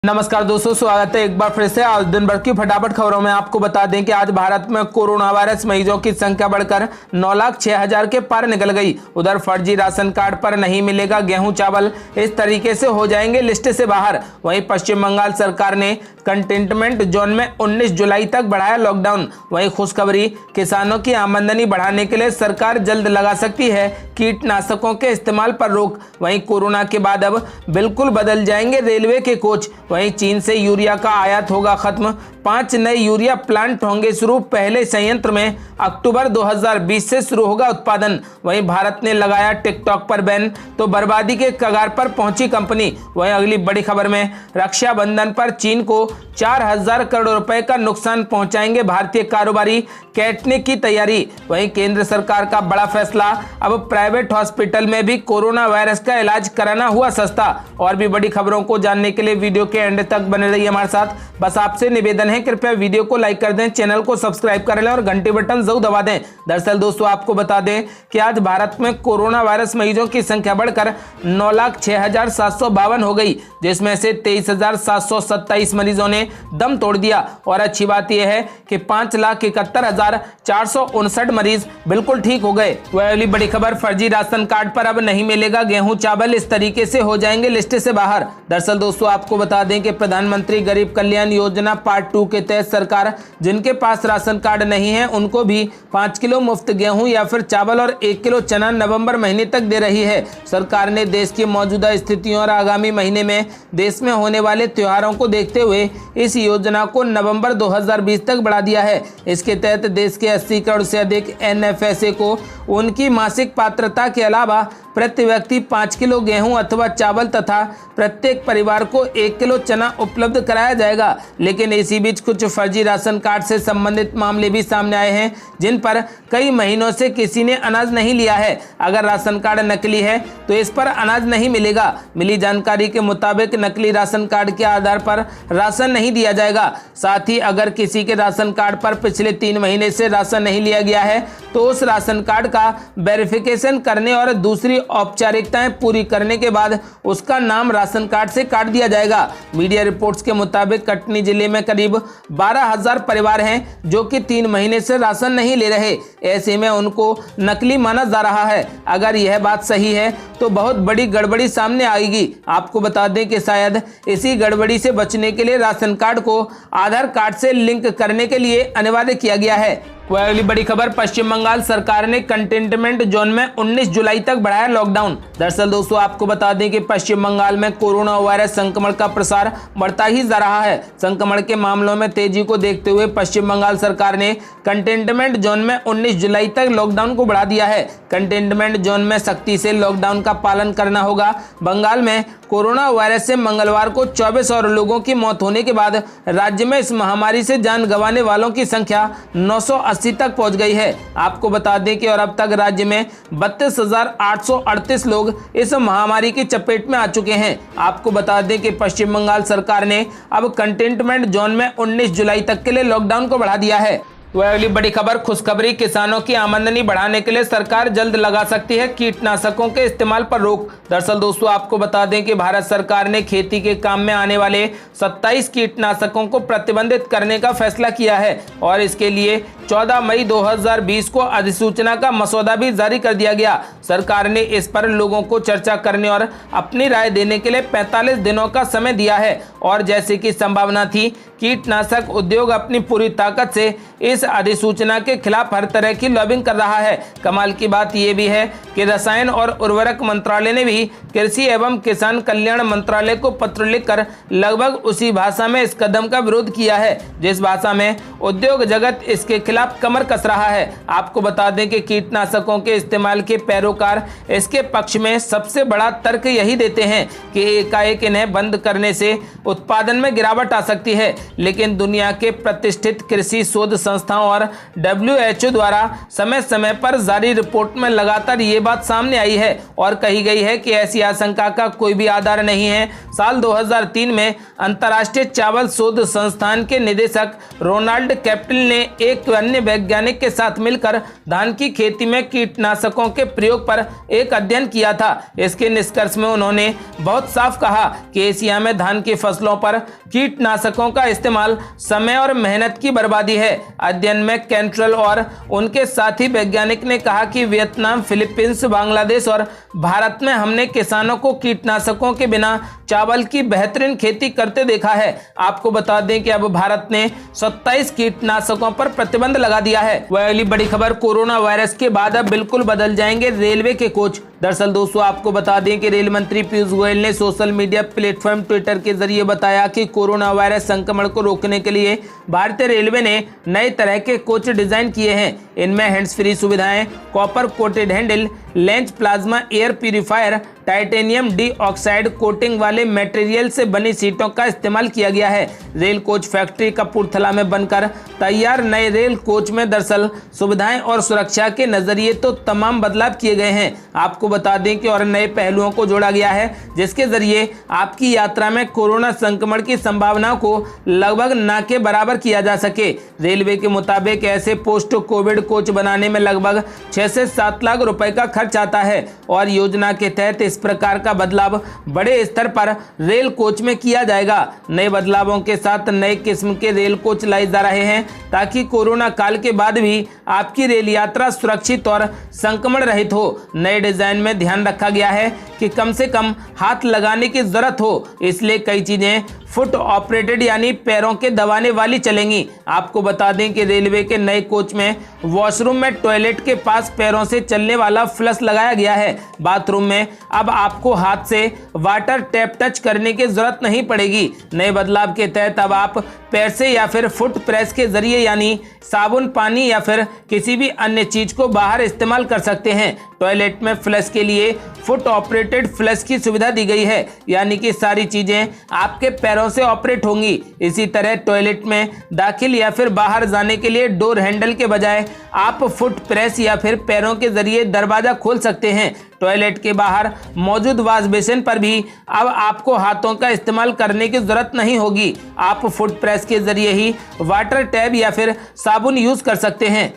नमस्कार दोस्तों, स्वागत है एक बार फिर से। आज दिन भर की फटाफट खबरों में आपको बता दें कि आज भारत में कोरोना वायरस मरीजों की संख्या बढ़कर 9,06,000 के पार निकल गई। उधर फर्जी राशन कार्ड पर नहीं मिलेगा गेहूं चावल, इस तरीके से हो जाएंगे लिस्ट से बाहर। वहीं पश्चिम बंगाल सरकार ने कंटेनमेंट जोन में 19 जुलाई तक बढ़ाया लॉकडाउन। वहीं खुशखबरी, किसानों की आमदनी बढ़ाने के लिए सरकार जल्द लगा सकती है कीटनाशकों के इस्तेमाल पर रोक। वहीं कोरोना के बाद अब बिल्कुल बदल जाएंगे रेलवे के कोच। वहीं चीन से यूरिया का आयात होगा खत्म, 5 नए यूरिया प्लांट होंगे शुरू। पहले संयंत्र में अक्टूबर 2020 से शुरू होगा उत्पादन। वहीं भारत ने लगाया टिकटॉक पर बैन, तो बर्बादी के कगार पर पहुंची कंपनी। वहीं अगली बड़ी खबर में रक्षाबंधन पर चीन को 4,000 करोड़ रुपए का नुकसान पहुंचाएंगे भारतीय कारोबारी, काटने की तैयारी। वहीं केंद्र सरकार का बड़ा फैसला, अब प्राइवेट हॉस्पिटल में भी कोरोना वायरस का इलाज कराना हुआ सस्ता। और भी बड़ी खबरों को जानने के लिए वीडियो के एंड तक बने रहिए हमारे साथ। बस आपसे निवेदन है, कृपया वीडियो को लाइक कर दें, चैनल को सब्सक्राइब कर लें और घंटी बटन जरूर दबा दें। दरअसल दोस्तों, आपको बता दें कि आज भारत में कोरोना वायरस मरीजों की संख्या बढ़कर 9,06,752 हो गई, जिसमें से 23,727 मरीजों ने दम तोड़ दिया। और अच्छी बात यह है कि 5,71,459 मरीज बिल्कुल ठीक हो गए। वह अगली बड़ी खबर, फर्जी राशन कार्ड पर अब नहीं मिलेगा गेहूं चावल, इस तरीके से हो जाएंगे लिस्ट से बाहर। दरअसल दोस्तों, आपको बता दें कि प्रधानमंत्री गरीब कल्याण योजना पार्ट 2 के तहत सरकार जिनके पास राशन कार्ड नहीं है उनको भी 5 किलो मुफ्त गेहूं या फिर चावल और 1 किलो चना नवंबर महीने तक दे रही है। सरकार ने देश की मौजूदा स्थितियों और आगामी महीने में देश में होने वाले त्योहारों को देखते हुए इस योजना को नवंबर 2020 तक बढ़ा दिया है। इसके तहत देश के 80 करोड़ से अधिक एनएफएसए को उनकी मासिक पात्रता के अलावा प्रति व्यक्ति 5 किलो गेहूं अथवा चावल तथा प्रत्येक परिवार को 1 किलो चना उपलब्ध कराया जाएगा। लेकिन इसी बीच कुछ फर्जी राशन कार्ड से संबंधित मामले भी सामने आए हैं, जिन पर कई महीनों से किसी ने अनाज नहीं लिया है। अगर राशन कार्ड नकली है तो इस पर अनाज नहीं मिलेगा। मिली जानकारी के मुताबिक नकली राशन कार्ड के आधार पर राशन नहीं दिया जाएगा। साथ ही अगर किसी के राशन कार्ड पर पिछले 3 महीने से राशन नहीं लिया गया है तो उस राशन कार्ड का वेरिफिकेशन करने और दूसरी औपचारिकताएं पूरी करने के बाद उसका नाम राशन कार्ड से काट दिया जाएगा। मीडिया रिपोर्ट्स के मुताबिक कटनी जिले में करीब 12,000 परिवार हैं जो कि 3 महीने से राशन नहीं ले रहे। ऐसे में उनको नकली माना जा रहा है। अगर यह बात सही है तो बहुत बड़ी गड़बड़ी सामने आएगी। आपको बता दें कि शायद इसी गड़बड़ी से बचने के लिए राशन कार्ड को आधार कार्ड से लिंक करने के लिए अनिवार्य किया गया है। वह अगली बड़ी खबर, पश्चिम बंगाल सरकार ने कंटेनमेंट जोन में 19 जुलाई तक बढ़ाया लॉकडाउन। दरअसल दोस्तों, आपको बता दें कि पश्चिम बंगाल में कोरोना वायरस संक्रमण का प्रसार बढ़ता ही जा रहा है। संक्रमण के मामलों में तेजी को देखते हुए पश्चिम बंगाल सरकार ने कंटेनमेंट जोन में 19 जुलाई तक लॉकडाउन को बढ़ा दिया है। कंटेनमेंट जोन में सख्ती से लॉकडाउन का पालन करना होगा। बंगाल में कोरोना वायरस से मंगलवार को 24 और लोगों की मौत होने के बाद राज्य में इस महामारी से जान गंवाने वालों की संख्या 980 तक पहुंच गई है। आपको बता दें कि और अब तक राज्य में 32,838 लोग इस महामारी की चपेट में आ चुके हैं। आपको बता दें कि पश्चिम बंगाल सरकार ने अब कंटेनमेंट जोन में 19 जुलाई तक के लिए लॉकडाउन को बढ़ा दिया है। वह अगली बड़ी खबर, खुशखबरी, किसानों की आमदनी बढ़ाने के लिए सरकार जल्द लगा सकती है कीटनाशकों के इस्तेमाल पर रोक। दरअसल दोस्तों, आपको बता दें कि भारत सरकार ने खेती के काम में आने वाले 27 कीटनाशकों को प्रतिबंधित करने का फैसला किया है और इसके लिए 14 मई 2020 को अधिसूचना का मसौदा भी जारी कर दिया गया। सरकार ने इस पर लोगों को चर्चा करने और अपनी राय देने के लिए 45 दिनों का समय दिया है। और जैसे कि संभावना थी, कीटनाशक उद्योग अपनी पूरी ताकत से इस अधिसूचना के खिलाफ हर तरह की लॉबिंग कर रहा है। कमाल की बात यह भी है कि रसायन और उर्वरक मंत्रालय ने भी कृषि एवं किसान कल्याण मंत्रालय को पत्र लिखकर लगभग उसी भाषा में इस कदम का विरोध किया है जिस भाषा में उद्योग जगत इसके खिलाफ कमर कस रहा है। आपको बता दें कि कीटनाशकों के इस्तेमाल के पैरोकार इसके पक्ष में सबसे बड़ा तर्क यही देते हैं कि एकाएक इन्हें बंद करने से उत्पादन में गिरावट आ सकती है। लेकिन दुनिया के प्रतिष्ठित कृषि शोध संस्थान संस्थाओं और WHO द्वारा समय समय पर जारी रिपोर्ट में लगातार ये बात सामने आई है और कही गई है कि ऐसी आशंका का कोई भी आधार नहीं है। साल 2003 में अंतर्राष्ट्रीय चावल शोध संस्थान के निदेशक रोनाल्ड कैप्टिल ने एक अन्य वैज्ञानिक के साथ मिलकर धान की खेती में कीटनाशकों के प्रयोग पर एक अध्ययन किया था। इसके निष्कर्ष में उन्होंने बहुत साफ कहा कि एशिया में धान की फसलों पर कीटनाशकों का इस्तेमाल समय और मेहनत की बर्बादी है। अध्ययन में कैंट्रेल और उनके साथी वैज्ञानिक ने कहा कि वियतनाम, फिलीपींस, बांग्लादेश और भारत में हमने किसानों को कीटनाशकों के बिना चावल की बेहतरीन खेती करते देखा है। आपको बता दें कि अब भारत ने 27 कीटनाशकों पर प्रतिबंध लगा दिया है। वह अगली बड़ी खबर, कोरोना वायरस के बाद अब बिल्कुल बदल जाएंगे रेलवे के कोच। दरअसल दोस्तों आपको बता दें कि रेल मंत्री पीयूष गोयल ने सोशल मीडिया प्लेटफॉर्म ट्विटर के जरिए बताया कि कोरोना वायरस संक्रमण को रोकने के लिए भारतीय रेलवे ने नए तरह के कोच डिजाइन किए हैं। इनमें हैंड्स फ्री सुविधाएं, copper coated handle, lens plasma air purifier, titanium dioxide coating वाले मटेरियल से बनी सीटों का इस्तेमाल किया गया है। रेल कोच फैक्ट्री कपूरथला में बनकर तैयार नए रेल कोच में दरअसल सुविधाएं और सुरक्षा के नजरिए तो तमाम बदलाव किए गए हैं। आपको बता दें कि और नए पहलुओं को जोड़ा गया है जिसके जरिए आपकी यात्रा में कोरोना संक्रमण की संभावनाओं को लगभग ना के बराबर किया जा सके। रेलवे के मुताबिक ऐसे पोस्ट कोविड कोच बनाने में लगभग 6 से 7 लाख रुपए का खर्च आता है और योजना के तहत इस प्रकार का बदलाव बड़े स्तर पर रेल कोच में किया जाएगा। नए बदलावों के साथ नए किस्म के रेल कोच लाए जा रहे हैं ताकि कोरोना काल के बाद भी आपकी रेल यात्रा सुरक्षित और संक्रमण रहित हो। नए डिजाइन में ध्यान रखा गया है कि कम से कम हाथ लगाने की जरूरत हो, इसलिए कई चीजें फुट ऑपरेटेड यानी पैरों के दबाने वाली चलेंगी। आपको बता दें कि रेलवे के नए कोच में वॉशरूम में टॉयलेट के पास पैरों से चलने वाला फ्लश लगाया गया है। बाथरूम में अब आपको हाथ से वाटर टैप टच करने की जरूरत नहीं पड़ेगी। नए बदलाव के तहत अब आप पैर से या फिर फुट प्रेस के जरिए यानी साबुन, पानी या फिर किसी भी अन्य चीज को बाहर इस्तेमाल कर सकते हैं। टॉयलेट में फ्लश के लिए फुट ऑपरेटेड फ्लश की सुविधा दी गई है, यानी कि सारी चीजें आपके पैरों से ऑपरेट होंगी। इसी तरह टॉयलेट में दाखिल या फिर बाहर जाने के लिए डोर हैंडल के बजाय आप फुट प्रेस या फिर पैरों के जरिए दरवाजा खोल सकते हैं। टॉयलेट के बाहर मौजूद वॉश बेसिन पर भी अब आपको हाथों का इस्तेमाल करने की जरूरत नहीं होगी। आप फुट प्रेस के जरिए ही वाटर टैब या फिर साबुन यूज कर सकते हैं।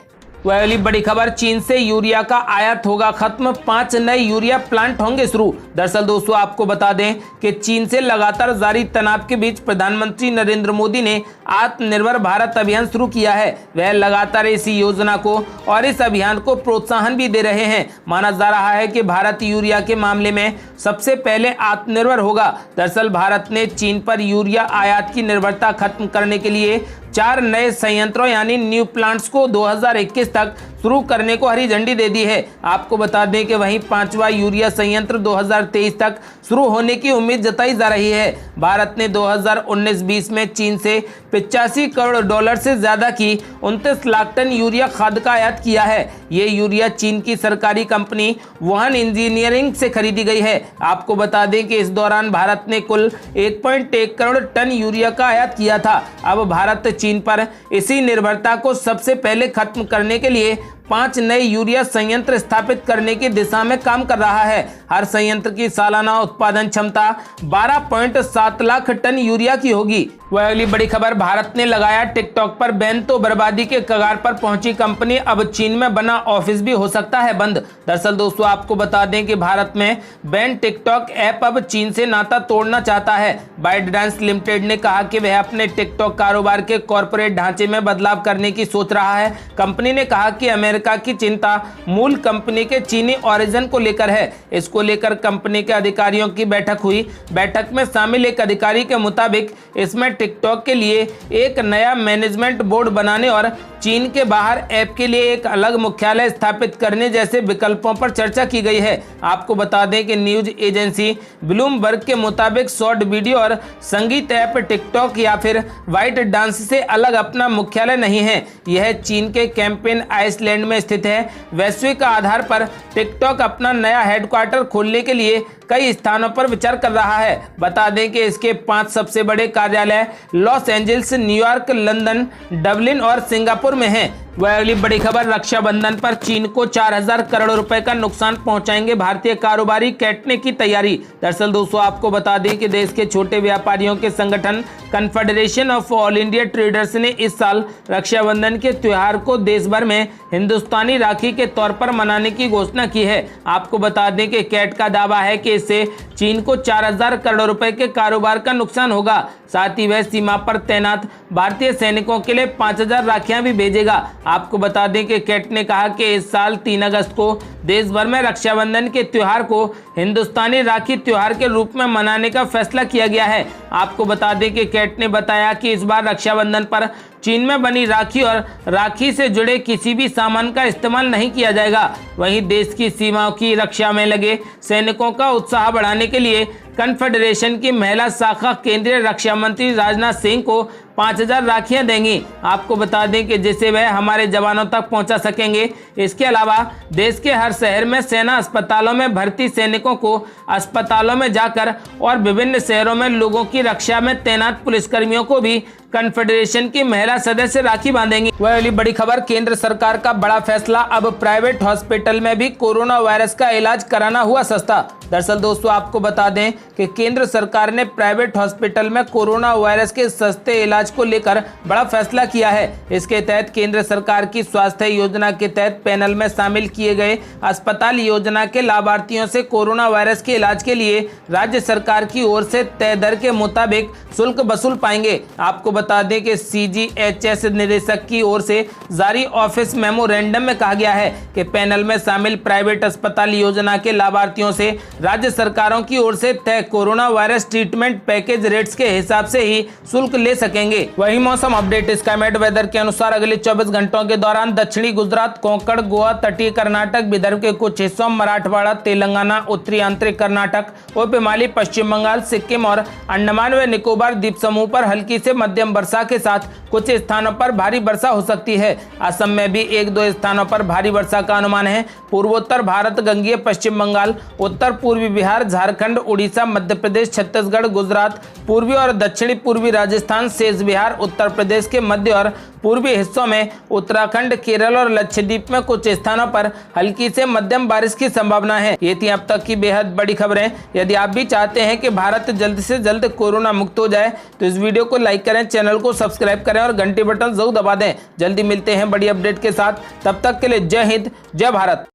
वह अगली बड़ी खबर, चीन से यूरिया का आयात होगा खत्म, 5 नए यूरिया प्लांट होंगे शुरू। दरअसल दोस्तों आपको बता दें कि चीन से लगातार जारी तनाव के बीच प्रधानमंत्री नरेंद्र मोदी ने आत्मनिर्भर भारत अभियान शुरू किया है। वह लगातार इसी योजना को और इस अभियान को प्रोत्साहन भी दे रहे हैं। माना जा रहा है कि भारत यूरिया के मामले में सबसे पहले आत्मनिर्भर होगा। दरअसल भारत ने चीन पर यूरिया आयात की निर्भरता खत्म करने के लिए 4 नए संयंत्रों यानी न्यू प्लांट्स को 2021 तक शुरू करने को हरी झंडी दे दी है। आपको बता दें कि वहीं 5वां यूरिया संयंत्र 2023 तक शुरू होने की उम्मीद जताई जा रही है। भारत ने 2019-20 में चीन से $85 करोड़ से ज्यादा की 29 लाख टन यूरिया खाद का आयात किया है। ये यूरिया चीन की सरकारी कंपनी वुहान इंजीनियरिंग से खरीदी गई है। आपको बता दें कि इस दौरान भारत ने कुल 1.1 करोड़ टन यूरिया का आयात किया था। अब भारत चीन पर इसी निर्भरता को सबसे पहले खत्म करने के लिए 5 नए यूरिया संयंत्र स्थापित करने की दिशा में काम कर रहा है। हर संयंत्र की सालाना उत्पादन क्षमता 12.7 लाख टन यूरिया की होगी। वह अगली बड़ी खबर, भारत ने लगाया टिकटॉक पर बैन तो बर्बादी के कगार पर पहुंची कंपनी, अब चीन में बना ऑफिस भी हो सकता है बंद। दरअसल दोस्तों आपको बता दें कि भारत में बैन टिकटॉक ऐप अब चीन से नाता तोड़ना चाहता है। बाइटडांस लिमिटेड ने कहा कि वह अपने टिकटॉक कारोबार के कॉर्पोरेट ढांचे में बदलाव करने की सोच रहा है। कंपनी ने कहा कि अमेरिका की चिंता मूल कंपनी के चीनी ओरिजिन को लेकर है। इसको लेकर कंपनी के अधिकारियों की बैठक हुई। बैठक में शामिल एक अधिकारी के मुताबिक इसमें टिकटॉक के लिए एक नया मैनेजमेंट बोर्ड बनाने और चीन के बाहर ऐप के लिए एक अलग मुख्यालय स्थापित करने जैसे विकल्पों पर चर्चा की गई है। आपको बता दें कि न्यूज एजेंसी ब्लूमबर्ग के मुताबिक शॉर्ट वीडियो और संगीत ऐप टिकटॉक या फिर वाइट डांस से अलग अपना मुख्यालय नहीं है। यह चीन के कैंपेन आइसलैंड में स्थित है। वैश्विक आधार पर टिकटॉक अपना नया हेडक्वार्टर खोलने के लिए कई स्थानों पर विचार कर रहा है। बता दें कि इसके 5 सबसे बड़े कार्यालय Los Angeles, New York, London, Dublin और सिंगापुर में हैं। वह अगली बड़ी खबर, रक्षाबंधन पर चीन को 4000 करोड़ रुपए का नुकसान पहुंचाएंगे भारतीय कारोबारी, काटने की तैयारी। दरअसल दोस्तों आपको बता दें कि देश के छोटे व्यापारियों के संगठन confederation of all India traders ने इस साल रक्षाबंधन के त्योहार को देश भर में हिंदुस्तानी राखी के तौर पर मनाने की घोषणा की है। आपको बता दें कि कैट का दावा है कि इससे चीन को 4000 करोड़ रुपए के कारोबार का नुकसान होगा। साथ ही वह सीमा पर तैनात भारतीय सैनिकों के लिए 5000 राखियां भी भेजेगा। आपको बता दें कि कैट ने कहा कि इस साल 3 अगस्त को देश भर में रक्षाबंधन के त्योहार को हिंदुस्तानी राखी त्योहार के रूप में मनाने का फैसला किया गया है। आपको बता दें कि कैट ने बताया कि इस बार रक्षाबंधन पर चीन में बनी राखी और राखी से जुड़े किसी भी सामान का इस्तेमाल नहीं किया जाएगा। वहीं देश की सीमाओं की रक्षा में लगे सैनिकों का उत्साह बढ़ाने के लिए कन्फेडरेशन की महिला शाखा केंद्रीय रक्षा मंत्री राजनाथ सिंह को 5000 राखियां देंगी। आपको बता दें कि जिसे वह हमारे जवानों तक पहुंचा सकेंगे। इसके अलावा देश के हर शहर में सेना अस्पतालों में भर्ती सैनिकों को अस्पतालों में जाकर और विभिन्न शहरों में लोगों की रक्षा में तैनात पुलिसकर्मियों को भी कन्फेडरेशन की महिला सदस्य राखी बांधेंगी। वह अगली बड़ी खबर, केंद्र सरकार का बड़ा फैसला, अब प्राइवेट हॉस्पिटल में भी कोरोना वायरस का इलाज कराना हुआ सस्ता। दरअसल दोस्तों आपको बता दें कि केंद्र सरकार ने प्राइवेट हॉस्पिटल में कोरोना वायरस के सस्ते इलाज को लेकर बड़ा फैसला किया है। इसके तहत केंद्र सरकार की स्वास्थ्य योजना के तहत पैनल में शामिल किए गए अस्पताल योजना के लाभार्थियों से कोरोना वायरस के इलाज के लिए राज्य सरकार की ओर से तय दर के मुताबिक शुल्क वसूल पाएंगे। आपको बता दें कि CGHS निदेशक की ओर से जारी ऑफिस मेमोरेंडम में कहा गया है कि पैनल में शामिल प्राइवेट अस्पताल योजना के लाभार्थियों से राज्य सरकारों की ओर से तय corona virus treatment package rates के हिसाब से ही शुल्क ले सकेंगे। वही मौसम अपडेट, स्काईमेट वेदर के अनुसार अगले 24 घंटों के दौरान दक्षिणी गुजरात, कोंकण, गोवा, तटीय कर्नाटक, विदर्भ के कुछ हिस्सों, मराठवाड़ा, तेलंगाना, उत्तरी आंतरिक कर्नाटक, उप हिमालय, पश्चिम बंगाल, सिक्किम और अंडमान व निकोबार द्वीप समूह पर हल्की से मध्यम वर्षा के साथ कुछ स्थानों पर भारी वर्षा हो सकती है। असम में भी 1-2 स्थानों पर भारी वर्षा का अनुमान है। पूर्वोत्तर भारत, गंगीय पश्चिम बंगाल, उत्तर पूर्वी बिहार, झारखंड, उड़ीसा, मध्य प्रदेश, छत्तीसगढ़, गुजरात, पूर्वी और दक्षिणी पूर्वी राजस्थान, शेष बिहार, उत्तर प्रदेश के मध्य और पूर्वी हिस्सों में, उत्तराखंड, केरल और लक्षद्वीप में कुछ स्थानों पर हल्की से मध्यम बारिश की संभावना है। ये थी अब तक की बेहद बड़ी खबरें। यदि आप भी चाहते हैं कि भारत जल्द से जल्द कोरोना मुक्त हो जाए तो इस वीडियो को लाइक करें, चैनल को सब्सक्राइब करें और घंटी बटन जरूर दबा दें। जल्दी मिलते हैं बड़ी अपडेट के साथ, तब तक के लिए जय हिंद, जय भारत।